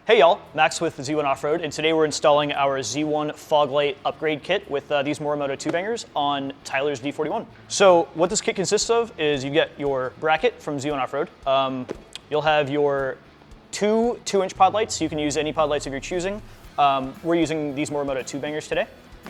Hey y'all, Max with Z1 Off-Road, and today we're installing our Z1 fog light upgrade kit with these Morimoto 2Bangers on Tyler's D41. So what this kit consists of is you get your bracket from Z1 Off-Road. You'll have your two 2-inch pod lights. You can use any pod lights of your choosing. We're using these Morimoto 2Bangers today.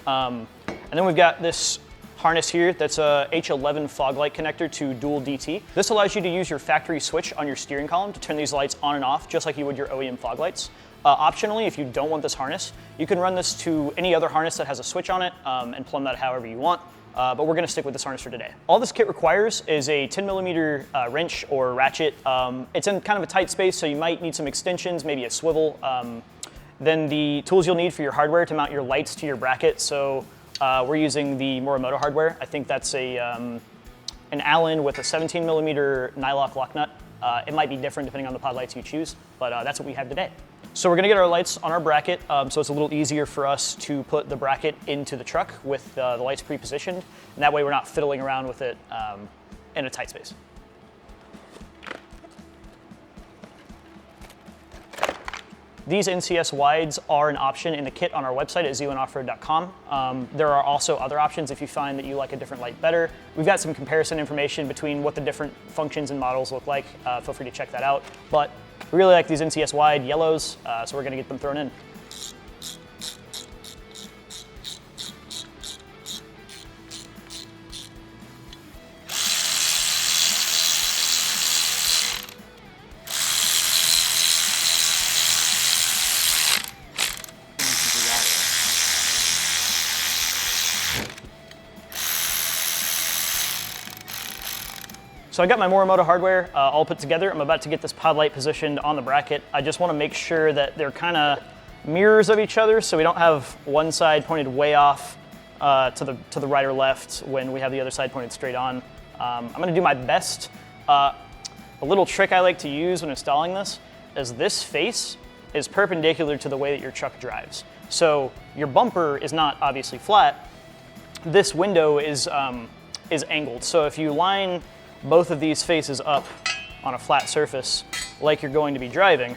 And then we've got this harness here that's a H11 fog light connector to dual DT. This allows you to use your factory switch on your steering column to turn these lights on and off just like you would your OEM fog lights. Optionally, if you don't want this harness, you can run this to any other harness that has a switch on it and plumb that however you want. But we're gonna stick with this harness for today. All this kit requires is a 10mm wrench or ratchet. It's in kind of a tight space, so you might need some extensions, maybe a swivel. Then the tools you'll need for your hardware to mount your lights to your bracket. So we're using the Morimoto hardware. I think that's an Allen with a 17mm nylock lock nut. It might be different depending on the pod lights you choose, but that's what we have today. So we're gonna get our lights on our bracket, so it's a little easier for us to put the bracket into the truck with the lights pre-positioned, and that way we're not fiddling around with it in a tight space. These NCS wides are an option in the kit on our website at z1offroad.com. There are also other options if you find that you like a different light better. We've got some comparison information between what the different functions and models look like. Feel free to check that out. But we really like these NCS wide yellows, so we're gonna get them thrown in. So I got my Morimoto hardware all put together. I'm about to get this pod light positioned on the bracket. I just want to make sure that they're kind of mirrors of each other, so we don't have one side pointed way off to the right or left when we have the other side pointed straight on. I'm going to do my best. A little trick I like to use when installing this is this face is perpendicular to the way that your truck drives. So your bumper is not obviously flat. This window is angled. So if you line both of these faces up on a flat surface like you're going to be driving,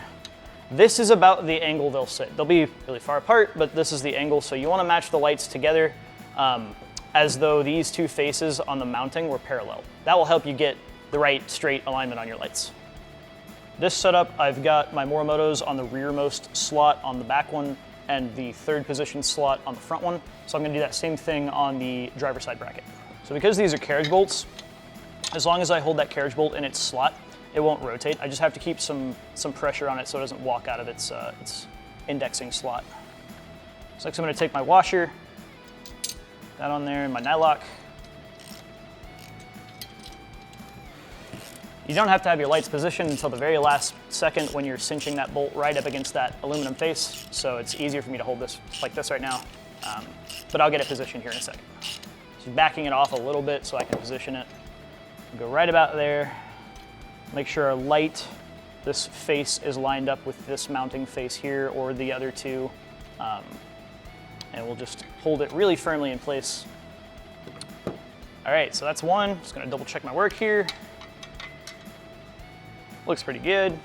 this is about the angle they'll sit. They'll be really far apart, but this is the angle, so you want to match the lights together as though these two faces on the mounting were parallel. That will help you get the right straight alignment on your lights. This setup, I've got my Morimotos on the rearmost slot on the back one and the third position slot on the front one, so I'm going to do that same thing on the driver's side bracket. So because these are carriage bolts, as long as I hold that carriage bolt in its slot, it won't rotate. I just have to keep some pressure on it so it doesn't walk out of its indexing slot. So next I'm going to take my washer, that on there, and my nylock. You don't have to have your lights positioned until the very last second when you're cinching that bolt right up against that aluminum face, so it's easier for me to hold this like this right now, but I'll get it positioned here in a second. So backing it off a little bit so I can position it. Go right about there. Make sure our light, this face is lined up with this mounting face here or the other two. And we'll just hold it really firmly in place. All right, so that's one. Just gonna double check my work here. Looks pretty good.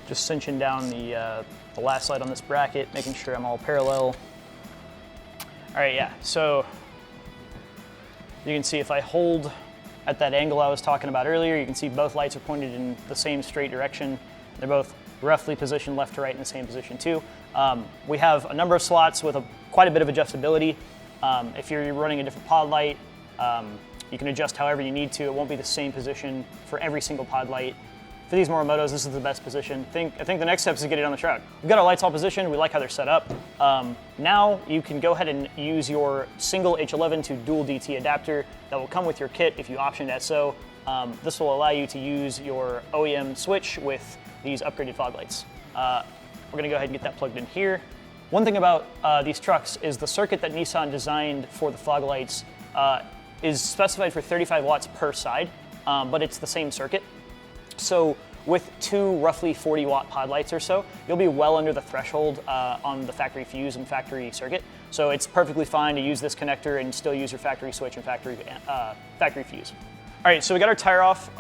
Just cinching down the last light on this bracket, making sure I'm all parallel. All right, yeah, so you can see if I hold at that angle I was talking about earlier, you can see both lights are pointed in the same straight direction. They're both roughly positioned left to right in the same position too. We have a number of slots with quite a bit of adjustability. If you're running a different pod light, you can adjust however you need to. It won't be the same position for every single pod light. For these Morimotos, this is the best position. I think the next step is to get it on the truck. We've got our lights all positioned. We like how they're set up. Now you can go ahead and use your single H11 to dual DT adapter that will come with your kit if you optioned it so. This will allow you to use your OEM switch with these upgraded fog lights. We're gonna go ahead and get that plugged in here. One thing about these trucks is the circuit that Nissan designed for the fog lights is specified for 35 watts per side, but it's the same circuit. So with two roughly 40 watt pod lights or so, you'll be well under the threshold on the factory fuse and factory circuit. So it's perfectly fine to use this connector and still use your factory switch and factory fuse. All All right, so we got our tire off.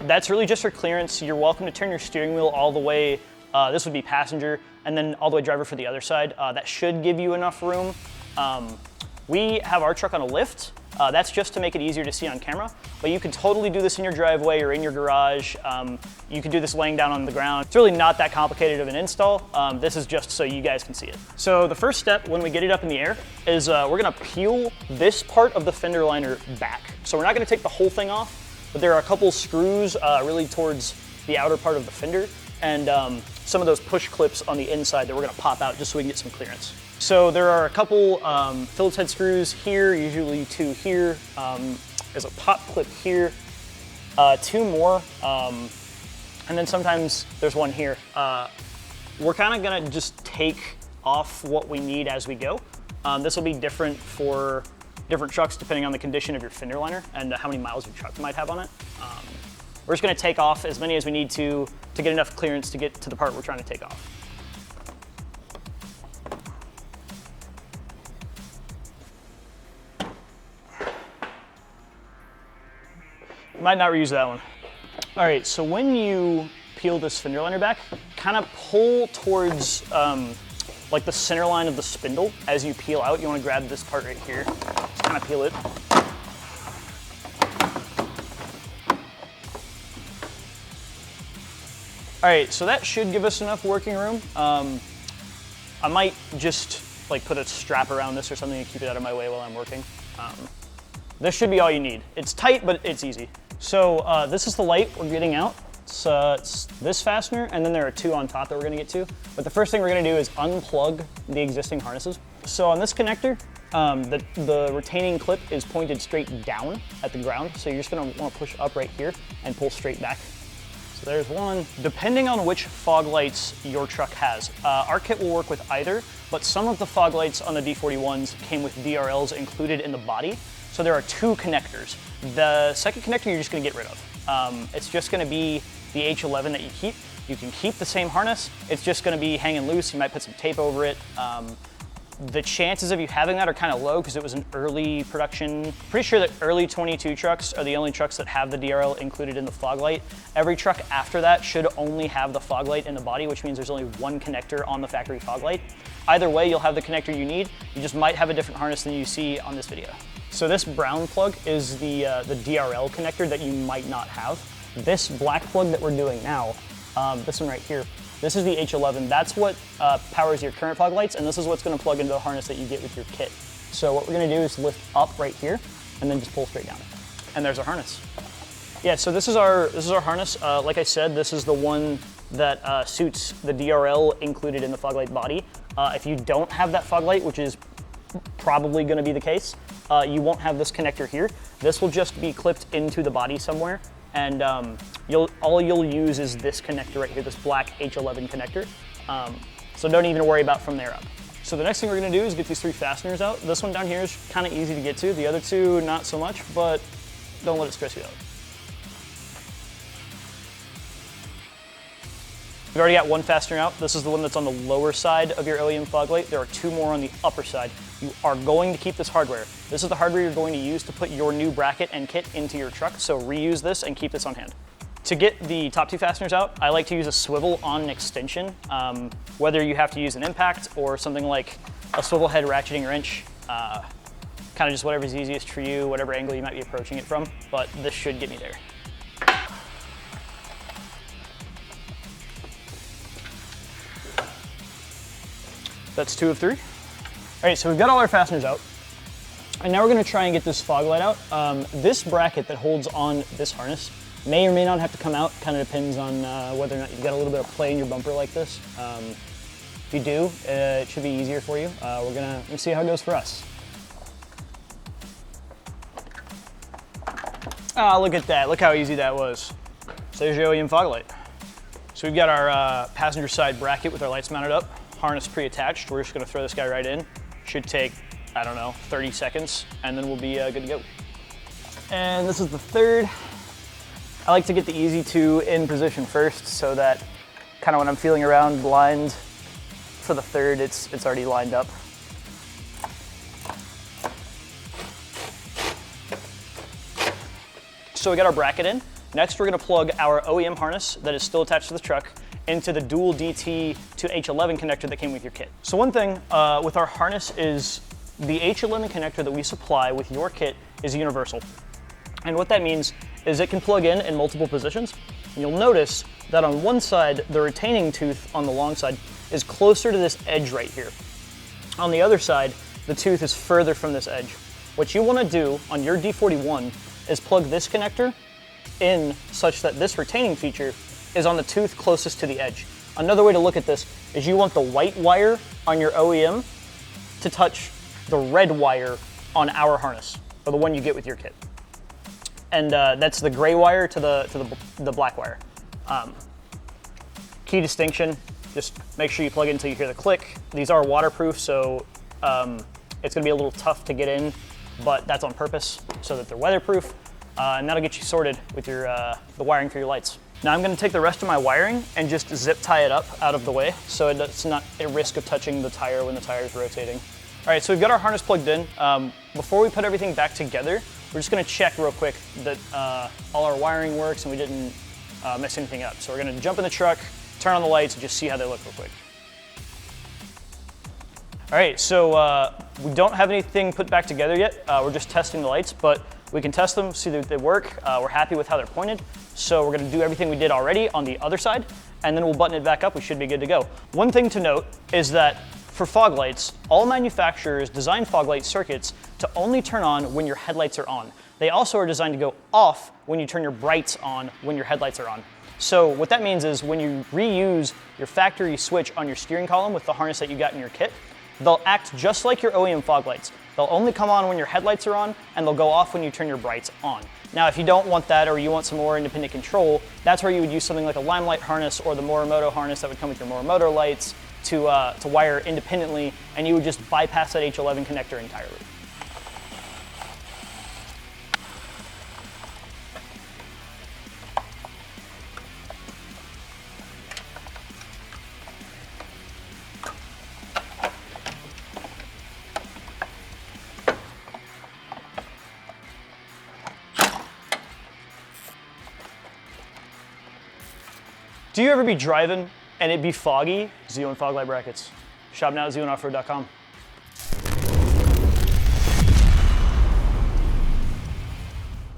That's really just for clearance. You're welcome to turn your steering wheel all the way, this would be passenger, and then all the way driver for the other side. That should give you enough room. We have our truck on a lift. That's just to make it easier to see on camera, but you can totally do this in your driveway or in your garage. You can do this laying down on the ground. It's really not that complicated of an install. This is just so you guys can see it. So the first step when we get it up in the air is we're gonna peel this part of the fender liner back. So we're not gonna take the whole thing off, but there are a couple screws really towards the outer part of the fender, and some of those push clips on the inside that we're gonna pop out just so we can get some clearance. So there are a couple Phillips head screws here, usually 2 here. There's a pop clip here, 2 more, and then sometimes there's 1 here. We're kind of gonna just take off what we need as we go. This will be different for different trucks depending on the condition of your fender liner and how many miles your truck might have on it. We're just gonna take off as many as we need to get enough clearance to get to the part we're trying to take off. Might not reuse that one. All right, so when you peel this fender liner back, kind of pull towards like the center line of the spindle as you peel out. You want to grab this part right here, just kind of peel it. All right, so that should give us enough working room. I might just like put a strap around this or something to keep it out of my way while I'm working. This should be all you need. It's tight, but it's easy. So this is the light we're getting out. It's this fastener, and then there are 2 on top that we're gonna get to. But the first thing we're gonna do is unplug the existing harnesses. So on this connector, the retaining clip is pointed straight down at the ground. So you're just gonna wanna push up right here and pull straight back. So there's 1. Depending on which fog lights your truck has, our kit will work with either, but some of the fog lights on the D41s came with DRLs included in the body. So there are 2 connectors. The second connector you're just gonna get rid of. It's just gonna be the H11 that you keep. You can keep the same harness, it's just gonna be hanging loose. You might put some tape over it. The chances of you having that are kind of low because it was an early production. Pretty sure that early 22 trucks are the only trucks that have the DRL included in the fog light. Every truck after that should only have the fog light in the body, which means there's only 1 connector on the factory fog light. Either way, you'll have the connector you need. You just might have a different harness than you see on this video. So this brown plug is the DRL connector that you might not have. This black plug that we're doing now, this one right here, this is the H11. That's what powers your current fog lights, and this is what's gonna plug into the harness that you get with your kit. So what we're gonna do is lift up right here, and then just pull straight down. And there's our harness. Yeah, so this is our harness. Like I said, this is the one that suits the DRL included in the fog light body. If you don't have that fog light, which is probably gonna be the case, you won't have this connector here. This will just be clipped into the body somewhere, and all you'll use is this connector right here, this black H11 connector. So don't even worry about from there up. So the next thing we're gonna do is get these 3 fasteners out. This one down here is kind of easy to get to. The other 2, not so much, but don't let it stress you out. We've already got 1 fastener out. This is the one that's on the lower side of your OEM fog light. There are 2 more on the upper side. You are going to keep this hardware. This is the hardware you're going to use to put your new bracket and kit into your truck, so reuse this and keep this on hand. To get the top 2 fasteners out, I like to use a swivel on an extension. Whether you have to use an impact or something like a swivel head ratcheting wrench, kind of just whatever's easiest for you, whatever angle you might be approaching it from, but this should get me there. That's 2 of 3. All right, so we've got all our fasteners out. And now we're gonna try and get this fog light out. This bracket that holds on this harness may or may not have to come out. Kind of depends on whether or not you've got a little bit of play in your bumper like this. If you do, it should be easier for you. We're gonna see how it goes for us. Ah, look at that, look how easy that was. So there's your OEM fog light. So we've got our passenger side bracket with our lights mounted up. Harness pre-attached. We're just gonna throw this guy right in. Should take, I don't know, 30 seconds, and then we'll be good to go. And this is the 3rd. I like to get the easy 2 in position first, so that kind of when I'm feeling around blind for the 3rd, it's already lined up. So we got our bracket in. Next, we're gonna plug our OEM harness that is still attached to the truck into the dual DT to H11 connector that came with your kit. So one thing with our harness is the H11 connector that we supply with your kit is universal. And what that means is it can plug in multiple positions. And you'll notice that on one side, the retaining tooth on the long side is closer to this edge right here. On the other side, the tooth is further from this edge. What you wanna do on your D41 is plug this connector in such that this retaining feature is on the tooth closest to the edge. Another way to look at this is you want the white wire on your OEM to touch the red wire on our harness, or the one you get with your kit. And that's the gray wire to the black wire. Key distinction, just make sure you plug in until you hear the click. These are waterproof, so it's gonna be a little tough to get in, but that's on purpose so that they're weatherproof. And that'll get you sorted with your the wiring for your lights. Now I'm gonna take the rest of my wiring and just zip tie it up out of the way so it's not at risk of touching the tire when the tire is rotating. All right, so we've got our harness plugged in. Before we put everything back together, we're just gonna check real quick that all our wiring works and we didn't mess anything up. So we're gonna jump in the truck, turn on the lights, and just see how they look real quick. All right, so we don't have anything put back together yet. We're just testing the lights, but we can test them, see that they work. We're happy with how they're pointed. So we're gonna do everything we did already on the other side, and then we'll button it back up. We should be good to go. One thing to note is that for fog lights, all manufacturers design fog light circuits to only turn on when your headlights are on. They also are designed to go off when you turn your brights on when your headlights are on. So what that means is when you reuse your factory switch on your steering column with the harness that you got in your kit, they'll act just like your OEM fog lights. They'll only come on when your headlights are on, and they'll go off when you turn your brights on. Now, if you don't want that, or you want some more independent control, that's where you would use something like a LimeLight harness or the Morimoto harness that would come with your Morimoto lights to wire independently, and you would just bypass that H11 connector entirely. Do you ever be driving and it be foggy? Zeo and fog light brackets. Shop now at zeoandoffroad.com.